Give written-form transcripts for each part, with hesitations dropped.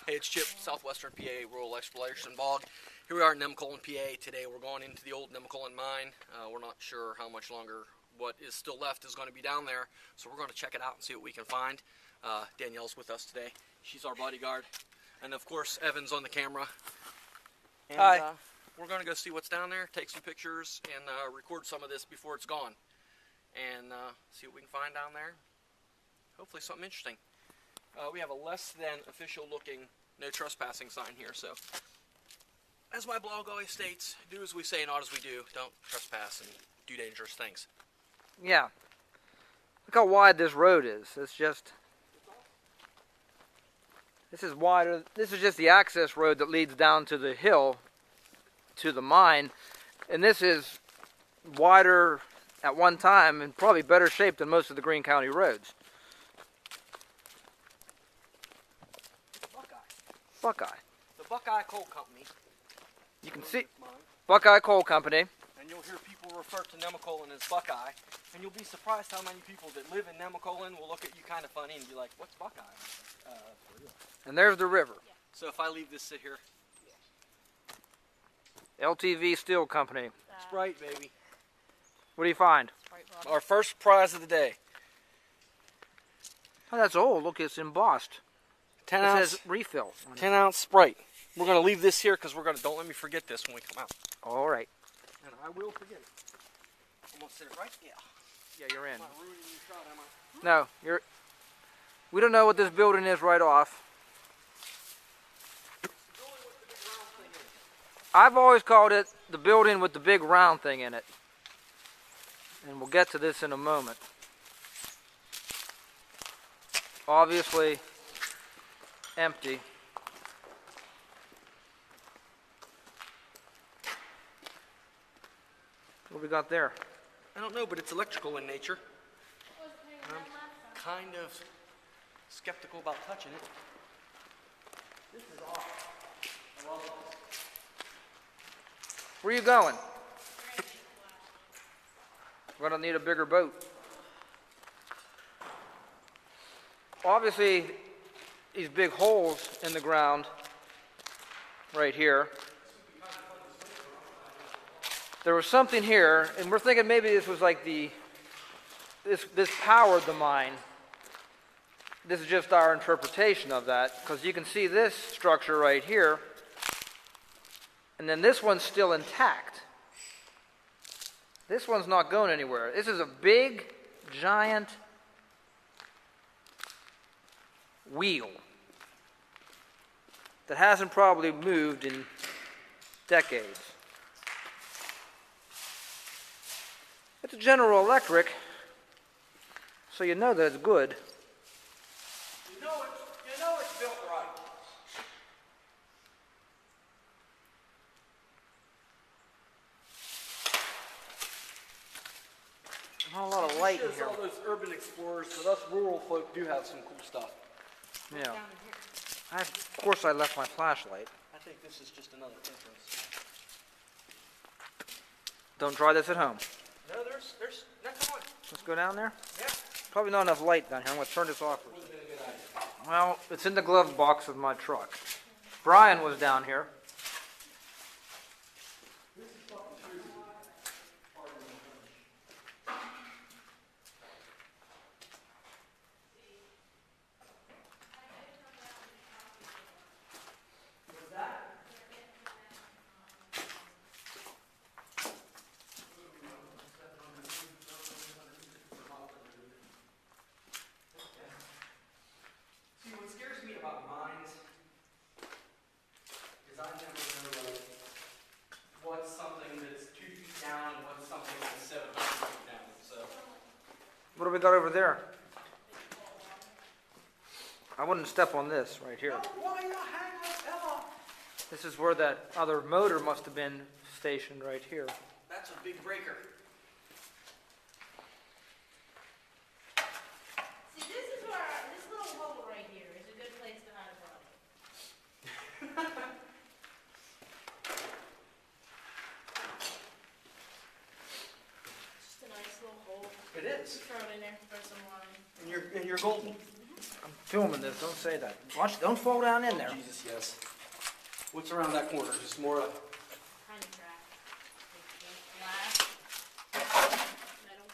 Hey, it's Chip, Southwestern PA Rural Exploration Bog. Here we are in Nemacolin, PA. Today we're going into the old Nemacolin mine. We're not sure how much longer what is still left is going to be down there, so we're going to check it out and see what we can find. Danielle's with us today. She's our bodyguard. And of course, Evan's on the camera. And, Hi. We're going to go see what's down there, take some pictures, and record some of this before it's gone. And see what we can find down there. Hopefully something interesting. We have a less than official looking no trespassing sign here, so as my blog always states, do as we say, not as we do. Don't trespass and do dangerous things. Yeah. Look how wide this road is. This is wider. This is just the access road that leads down to the hill to the mine, and this is wider at one time and probably better shape than most of the Greene County roads. Buckeye. The Buckeye Coal Company. You can see Buckeye Coal Company. And you'll hear people refer to Nemacolin as Buckeye. And you'll be surprised how many people that live in Nemacolin will look at you kind of funny and be like, what's Buckeye? For real. And there's the river. Yeah. So if I leave this sit here. LTV Steel Company. Sprite, baby. What do you find? Our first prize of the day. Oh, that's old. Look, it's embossed. 10 it ounce says refill. 10 ounce Sprite. We're going to leave this here because we're going to, don't let me forget this when we come out. All right. And I will forget it. I'm going to sit it right? Yeah. Yeah, you're in. I'm not ruining your shot, am I? No, you're. We don't know what this building is right off. I've always called it the building with the big round thing in it. And we'll get to this in a moment. Obviously empty. What we got there? I don't know, but it's electrical in nature. I'm kind of skeptical about touching it. This is awesome. I love this. Where are you going? We're going to need a bigger boat. Obviously, these big holes in the ground right here. There was something here, and we're thinking maybe this was like this powered the mine. This is just our interpretation of that, because you can see this structure right here, and then this one's still intact. This one's not going anywhere. This is a big, giant wheel that hasn't probably moved in decades. It's a General Electric, so you know that it's good. You know it's built right. Not a lot of light in Shows here. all those urban explorers, but us rural folk do have some cool stuff. Yeah. Of course I left my flashlight. I think this is just another entrance. Don't try this at home. No, there's nothing on it. Let's go down there. Yeah. Probably not enough light down here. I'm going to turn this off. Would have been a good idea. Well, it's in the glove box of my truck. Brian was down here. See, what scares me about mines is I never know what's something that's 2 feet down and what's something that's 700 feet down. So What do we got over there? I wouldn't step on this right here. why not hang Emma? This is where that other motor must have been stationed right here. That's a big breaker. See, this is where this little hole right here is a good place to hide a body. Just a nice little hole. It is. Throw it in there for some wine. And you're golden. I'm filming this, don't say that. Watch, don't fall down in there. Jesus, yes. What's around that corner? Just more Kind of track. Glass. Metal.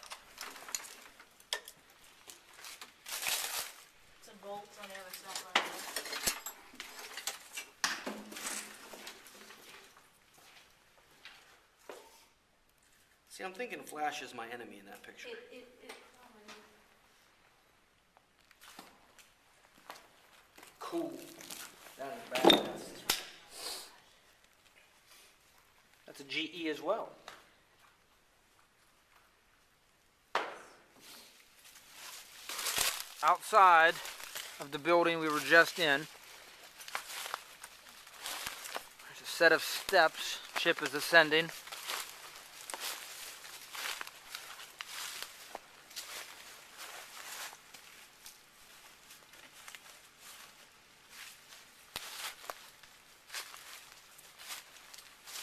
Some bolts on the other side. Right there. See, I'm thinking Flash is my enemy in that picture. Cool. That is badass. That's a GE as well. Outside of the building we were just in, there's a set of steps. Chip is ascending.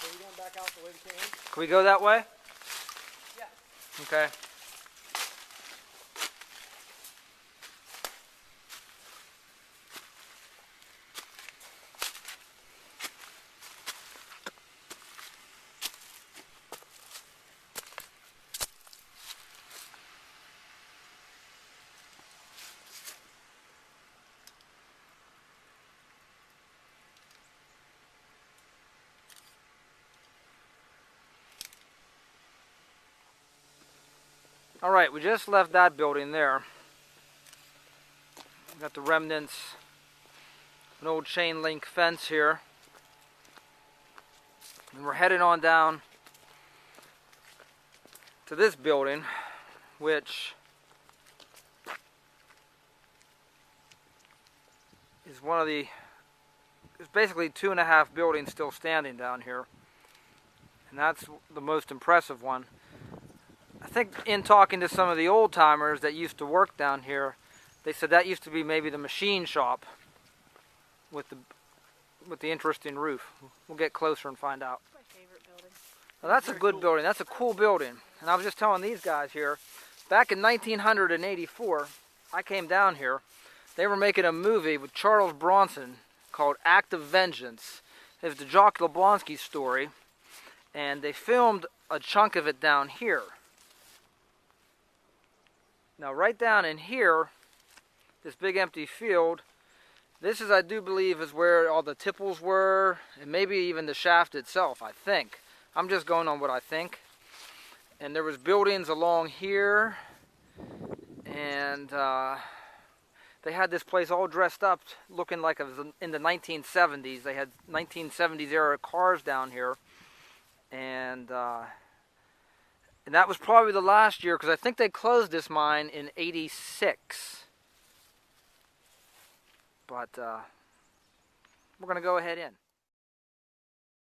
Are we going back out the way we came in? Can we go that way? Yeah. Okay. All right, we just left that building there. We got the remnants of an old chain link fence here. And we're headed on down to this building, which is one of the, there's basically 2.5 buildings still standing down here. And that's the most impressive one. I think in talking to some of the old timers that used to work down here, they said that used to be maybe the machine shop with the interesting roof. We'll get closer and find out. My favorite building. Now that's a good building. That's a cool building. And I was just telling these guys here, back in 1984, I came down here. They were making a movie with Charles Bronson called Act of Vengeance. It was the Jock LeBlonsky story, and they filmed a chunk of it down here. Now right down in here, this big empty field, this is, I do believe, is where all the tipples were, and maybe even the shaft itself, I think. I'm just going on what I think. And there was buildings along here, and they had this place all dressed up, looking like it was in the 1970s. They had 1970s era cars down here, and that was probably the last year, because I think they closed this mine in '86. But we're going to go ahead in.